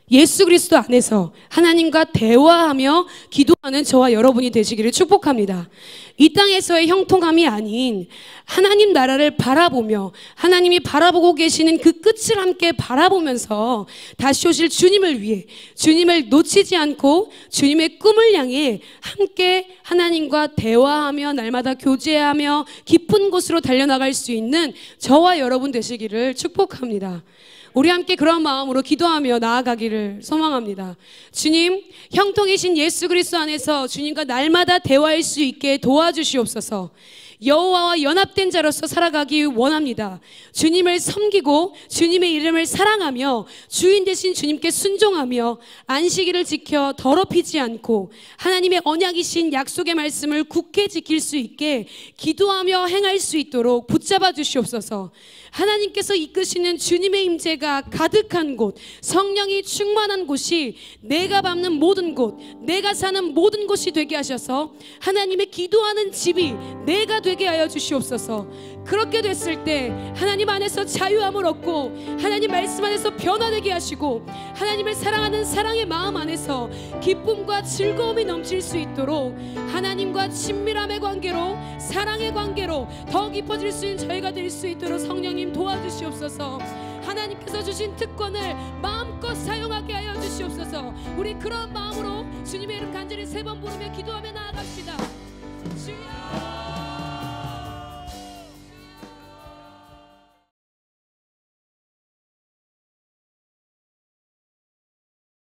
예수 그리스도 안에서 하나님과 대화하며 기도하는 저와 여러분이 되시기를 축복합니다. 이 땅에서의 형통함이 아닌 하나님 나라를 바라보며 하나님이 바라보고 계시는 그 끝을 함께 바라보면서 다시 오실 주님을 위해, 주님을 놓치지 않고 주님의 꿈을 향해 함께 하나님과 대화하며 날마다 교제하며 깊은 곳으로 달려나갈 수 있는 저와 여러분 되시기를 축복합니다. 우리 함께 그런 마음으로 기도하며 나아가기를 소망합니다. 주님, 형통이신 예수 그리스도 안에서 주님과 날마다 대화할 수 있게 도와주시옵소서. 여호와와 연합된 자로서 살아가기 원합니다. 주님을 섬기고 주님의 이름을 사랑하며 주인 되신 주님께 순종하며 안식일을 지켜 더럽히지 않고 하나님의 언약이신 약속의 말씀을 굳게 지킬 수 있게 기도하며 행할 수 있도록 붙잡아 주시옵소서. 하나님께서 이끄시는 주님의 임재가 가득한 곳, 성령이 충만한 곳이 내가 밟는 모든 곳, 내가 사는 모든 곳이 되게 하셔서 하나님의 기도하는 집이 내가 되게 하여 주시옵소서. 그렇게 됐을 때 하나님 안에서 자유함을 얻고 하나님 말씀 안에서 변화되게 하시고 하나님을 사랑하는 사랑의 마음 안에서 기쁨과 즐거움이 넘칠 수 있도록 하나님과 친밀함의 관계로, 사랑의 관계로 더 깊어질 수 있는 저희가 될 수 있도록 성령님 도와주시옵소서. 하나님께서 주신 특권을 마음껏 사용하게 하여 주시옵소서. 우리 그런 마음으로 주님의 이름 간절히 3번 부르며 기도하며 나아갑시다. 주여.